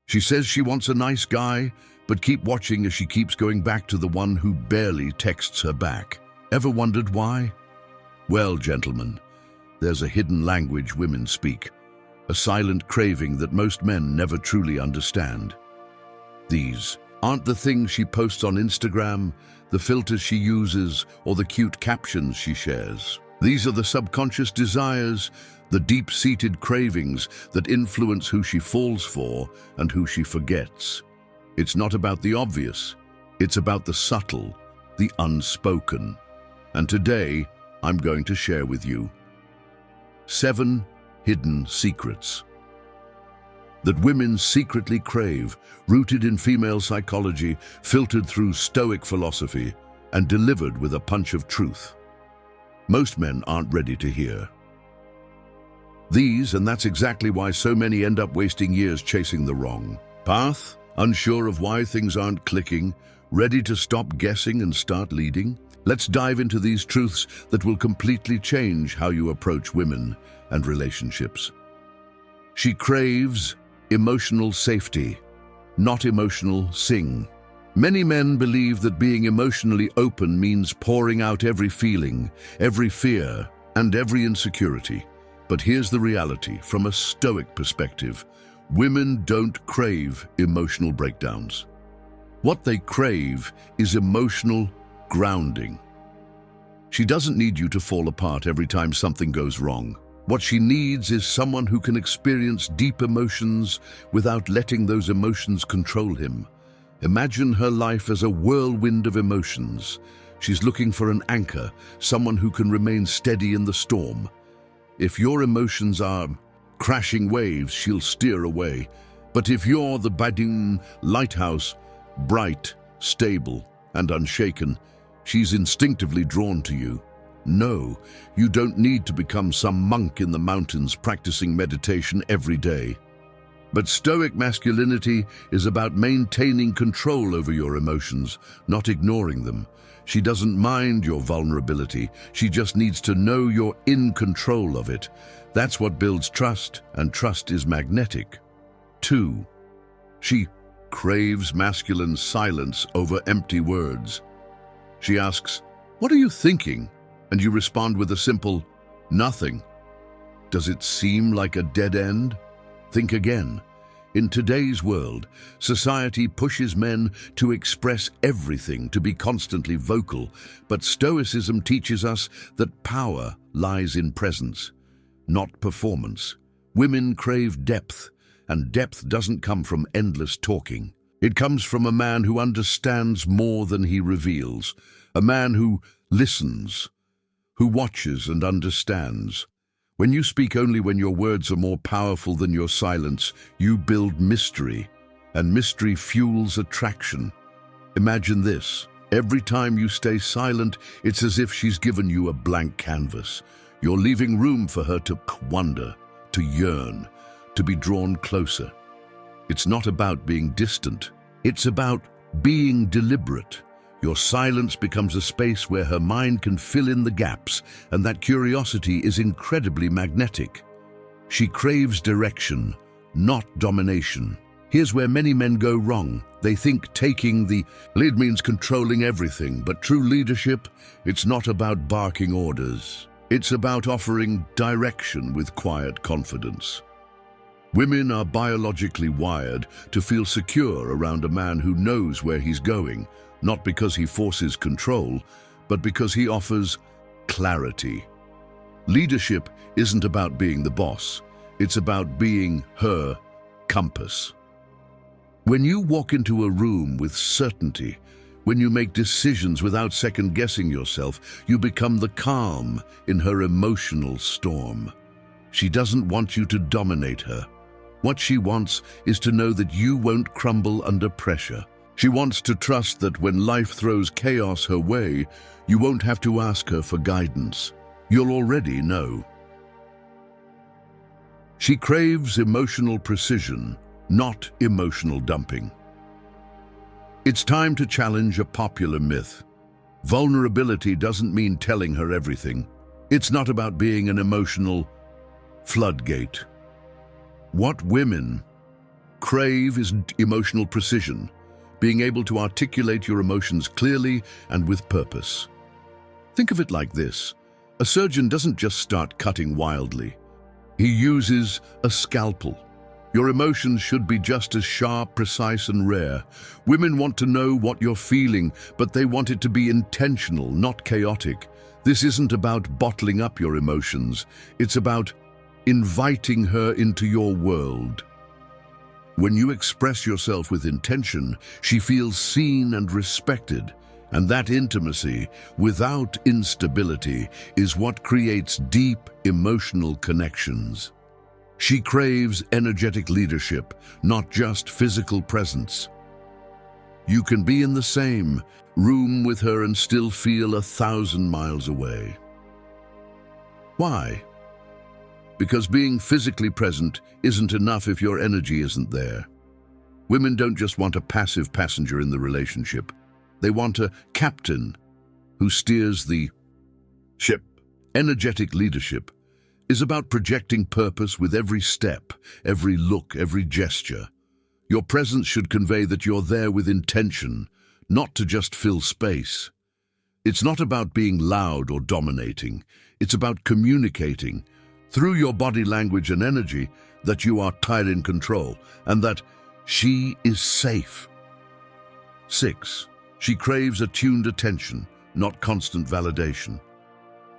She says she wants a nice guy, but keep watching as she keeps going back to the one who barely texts her back. Ever wondered why? Well, gentlemen, there's a hidden language women speak, a silent craving that most men never truly understand. These aren't the things she posts on Instagram, the filters she uses, or the cute captions she shares. These are the subconscious desires, the deep-seated cravings that influence who she falls for and who she forgets. It's not about the obvious, it's about the subtle, the unspoken. And today, I'm going to share with you 7 hidden secrets that women secretly crave, rooted in female psychology, filtered through Stoic philosophy, and delivered with a punch of truth most men aren't ready to hear. And that's exactly why so many end up wasting years chasing the wrong path, unsure of why things aren't clicking, ready to stop guessing and start leading. Let's dive into these truths that will completely change how you approach women and relationships. She craves emotional safety, not emotional sing. Many men believe that being emotionally open means pouring out every feeling, every fear, and every insecurity. But here's the reality from a Stoic perspective. Women don't crave emotional breakdowns. What they crave is emotional grounding. She doesn't need you to fall apart every time something goes wrong. What she needs is someone who can experience deep emotions without letting those emotions control him. Imagine her life as a whirlwind of emotions. She's looking for an anchor, someone who can remain steady in the storm. If your emotions are crashing waves, she'll steer away. But if you're the budding lighthouse, bright, stable, and unshaken, she's instinctively drawn to you. No, you don't need to become some monk in the mountains practicing meditation every day. But Stoic masculinity is about maintaining control over your emotions, not ignoring them. She doesn't mind your vulnerability. She just needs to know you're in control of it. That's what builds trust, and trust is magnetic. 2. She craves masculine silence over empty words. She asks, "What are you thinking?" And you respond with a simple, "Nothing." Does it seem like a dead end? Think again. In today's world, society pushes men to express everything, to be constantly vocal, but Stoicism teaches us that power lies in presence, not performance. Women crave depth, and depth doesn't come from endless talking. It comes from a man who understands more than he reveals, a man who listens, who watches and understands. When you speak only when your words are more powerful than your silence, you build mystery, and mystery fuels attraction. Imagine this. Every time you stay silent, it's as if she's given you a blank canvas. You're leaving room for her to wonder, to yearn, to be drawn closer. It's not about being distant. It's about being deliberate. Your silence becomes a space where her mind can fill in the gaps, and that curiosity is incredibly magnetic. She craves direction, not domination. Here's where many men go wrong. They think taking the lead means controlling everything, but true leadership, it's not about barking orders. It's about offering direction with quiet confidence. Women are biologically wired to feel secure around a man who knows where he's going, not because he forces control, but because he offers clarity. Leadership isn't about being the boss. It's about being her compass. When you walk into a room with certainty, when you make decisions without second-guessing yourself, you become the calm in her emotional storm. She doesn't want you to dominate her. What she wants is to know that you won't crumble under pressure. She wants to trust that when life throws chaos her way, you won't have to ask her for guidance. You'll already know. She craves emotional precision, not emotional dumping. It's time to challenge a popular myth. Vulnerability doesn't mean telling her everything. It's not about being an emotional floodgate. What women crave is emotional precision, being able to articulate your emotions clearly and with purpose. Think of it like this. A surgeon doesn't just start cutting wildly. He uses a scalpel. Your emotions should be just as sharp, precise, and rare. Women want to know what you're feeling, but they want it to be intentional, not chaotic. This isn't about bottling up your emotions. It's about inviting her into your world. When you express yourself with intention, she feels seen and respected. And that intimacy, without instability, is what creates deep emotional connections. She craves energetic leadership, not just physical presence. You can be in the same room with her and still feel 1,000 miles away. Why? Because being physically present isn't enough if your energy isn't there. Women don't just want a passive passenger in the relationship. They want a captain who steers the ship. Energetic leadership is about projecting purpose with every step, every look, every gesture. Your presence should convey that you're there with intention, not to just fill space. It's not about being loud or dominating. It's about communicating through your body language and energy that you are in control and that she is safe. 6. She craves attuned attention, not constant validation.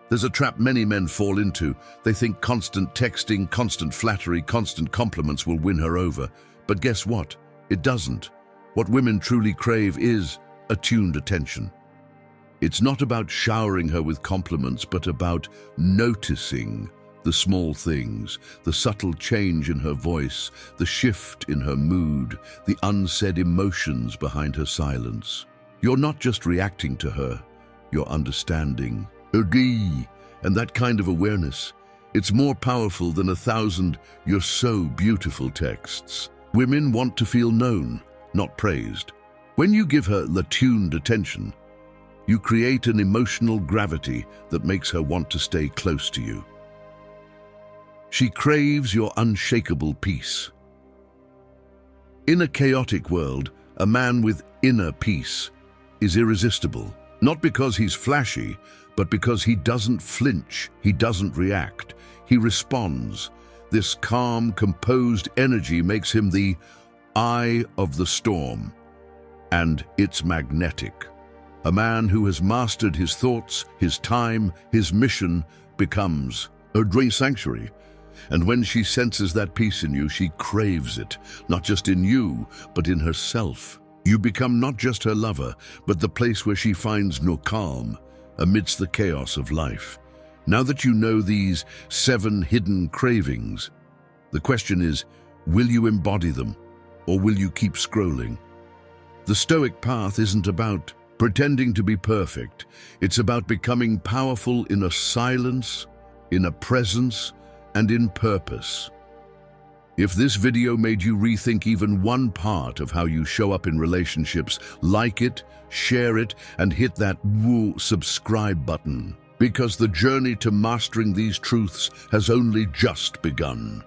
There's a trap many men fall into. They think constant texting, constant flattery, constant compliments will win her over. But guess what? It doesn't. What women truly crave is attuned attention. It's not about showering her with compliments, but about noticing the small things, the subtle change in her voice, the shift in her mood, the unsaid emotions behind her silence. You're not just reacting to her, you're understanding. And that kind of awareness, it's more powerful than 1,000 "you're so beautiful" texts. Women want to feel known, not praised. When you give her attuned attention, you create an emotional gravity that makes her want to stay close to you. She craves your unshakable peace. In a chaotic world, a man with inner peace is irresistible, not because he's flashy, but because he doesn't flinch, he doesn't react, he responds. This calm, composed energy makes him the eye of the storm, and it's magnetic. A man who has mastered his thoughts, his time, his mission becomes a dream sanctuary. And when she senses that peace in you, she craves it, not just in you, but in herself. You become not just her lover, but the place where she finds no calm amidst the chaos of life. Now that you know these 7 hidden cravings, the question is, will you embody them, or will you keep scrolling? The Stoic path isn't about pretending to be perfect. It's about becoming powerful in a silence, in a presence, and in purpose. If this video made you rethink even one part of how you show up in relationships, like it, share it, and hit that subscribe button, because the journey to mastering these truths has only just begun.